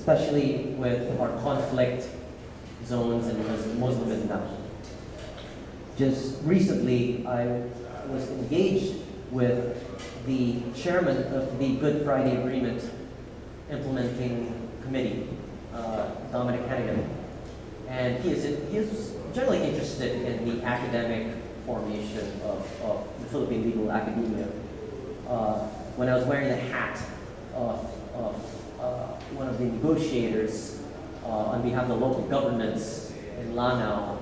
especially with our conflict zones and Muslim Mindanao. Just recently, I was engaged with the chairman of the Good Friday Agreement Implementing Committee, Dominic Hannigan, and he is generally interested in the academic formation of the Philippine legal academia. When I was wearing the hat of one of the negotiators on behalf of the local governments in Lanao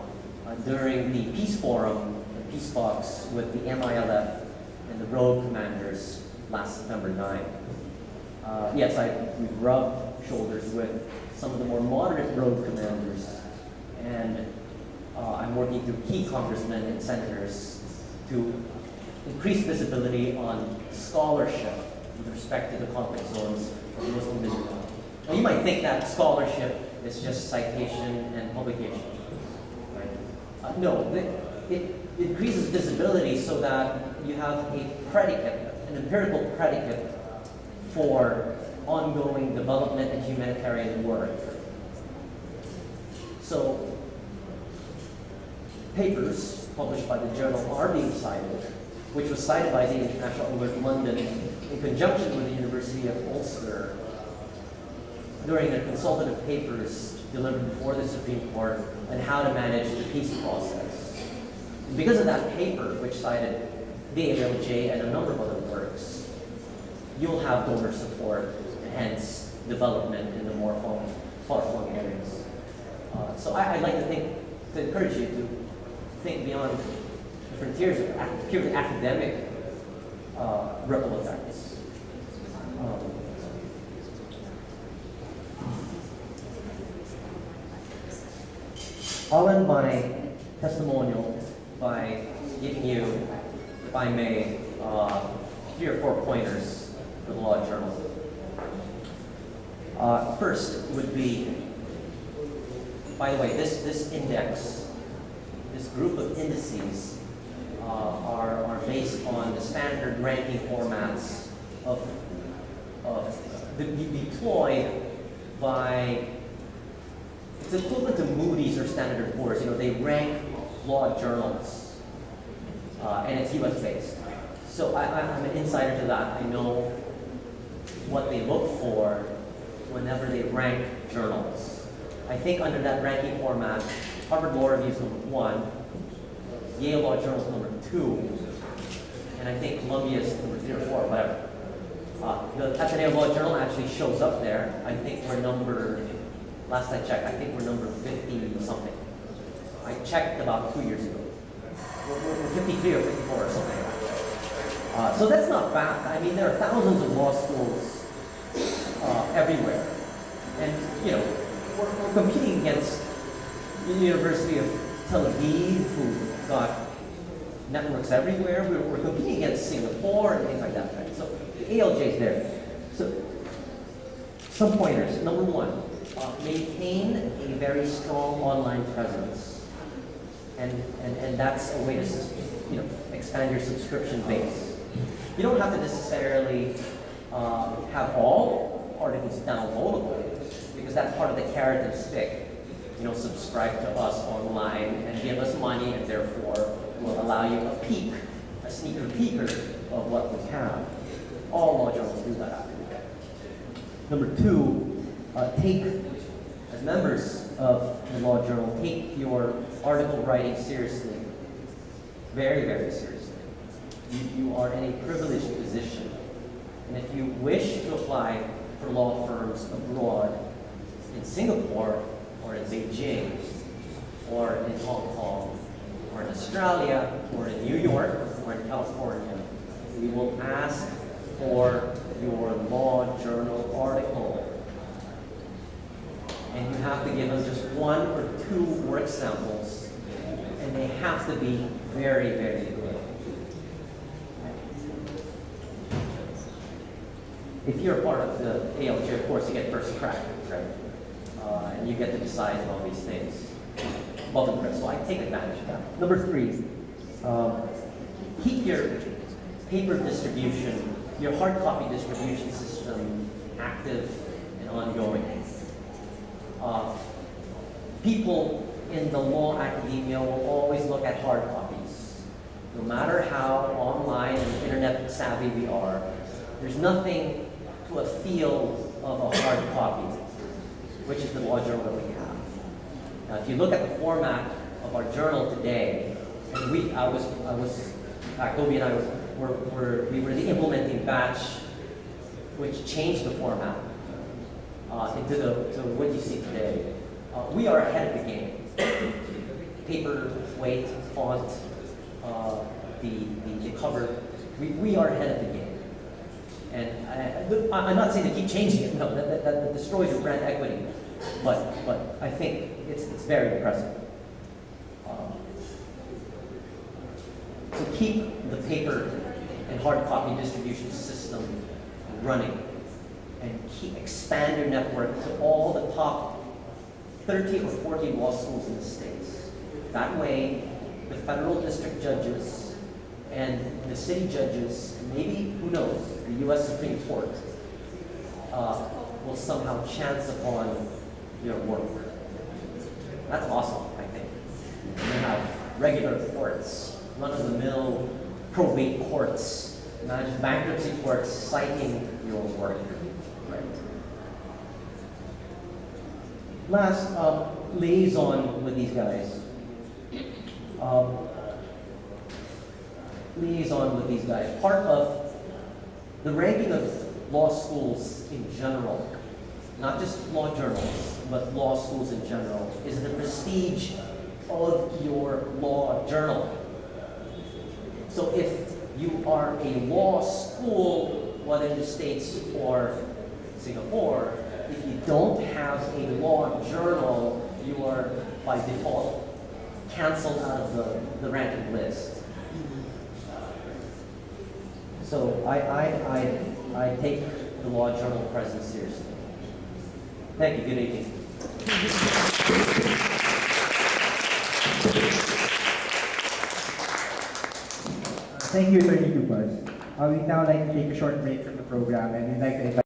during the peace forum, the peace talks with the MILF and the road commanders last September 9. Yes, we've rubbed shoulders with some of the more moderate road commanders, and I'm working through key congressmen and senators to increase visibility on scholarship with respect to the conflict zones of Muslim Mindanao. Now, you might think that scholarship is just citation and publication, right? No, it increases visibility so that you have a predicate, an empirical predicate for ongoing development and humanitarian work. So, papers published by the journal are being cited, which was cited by the International Alert London in conjunction with the University of Ulster during their consultative papers delivered before the Supreme Court on how to manage the peace process. And because of that paper, which cited the ALJ and a number of other works, you'll have donor support and hence development in the more far-flung areas. So I'd like to encourage you to think beyond the frontiers of purely academic ripple effects. I'll end my testimonial by giving you, if I may, 3 or 4 pointers for the Law Journal. First would be, by the way, this index, this group of indices are based on the standard ranking formats deployed by, it's equivalent to Moody's or Standard & Poor's. You know, they rank law journals, and it's US based. So I'm an insider to that. I know what they look for whenever they rank journals. I think under that ranking format, Harvard Law Review is number 1, Yale Law Journal is number 2, and I think Columbia is number 3 or 4, whatever. The Ateneo Law Journal actually shows up there. I think we're number, last I checked, I think we're number 50 something. I checked about 2 years ago. We're 53 or 54 or something. So that's not bad. I mean, there are thousands of law schools everywhere. And, you know, we're competing against the University of Tel Aviv, who've got networks everywhere. We're competing against Singapore and things like that, right? So the ALJ is there. So some pointers. Number 1, maintain a very strong online presence. And that's a way to, you know, expand your subscription base. You don't have to necessarily have all articles downloadable, because that's part of the carrot and stick. You know, subscribe to us online and give us money, and therefore will allow you a peek, a sneaker peeker of what we have. All law journals do that actually. Number 2, take, as members of the Law Journal, take your article writing seriously. Very, very seriously. You are in a privileged position. And if you wish to apply for law firms abroad, in Singapore, or in Beijing, or in Hong Kong, or in Australia, or in New York, or in California, we will ask for your Law Journal article. And you have to give us just 1 or 2 work samples, and they have to be very, very good. If you're a part of the ALJ, of course, you get first crack, right? And you get to decide on all these things. Above and press, so I take advantage of that. Number 3, keep your paper distribution, your hard copy distribution system active and ongoing. people in the law academia will always look at hard copies. No matter how online and internet savvy we are, there's nothing to a feel of a hard copy, which is the law journal that we have. Now, if you look at the format of our journal today, and we were the implementing batch, which changed the format to what you see today. We are ahead of the game. Paper, weight, font, the cover, we are ahead of the game. And I'm not saying to keep changing it, no, that destroys your brand equity, but I think it's very impressive. So keep the paper and hard copy distribution system running, and expand your network to all the top 30 or 40 law schools in the States. That way, the federal district judges and the city judges, maybe, who knows, the U.S. Supreme Court, will somehow chance upon your work. That's awesome, I think. You have regular courts, run-of-the-mill probate courts, bankruptcy courts citing your work. Right. Last, liaison with these guys. Liaison with these guys. Part of the ranking of law schools in general, not just law journals, but law schools in general, is the prestige of your law journal. So if you are a law school, whether in the States or Singapore, if you don't have a law journal, you are by default canceled out of the ranking list. So I take the law journal presence seriously. Thank you. Good evening. Thank you, Atty. Tupaz. We'd now like to take a short break from the program, and we'd like to invite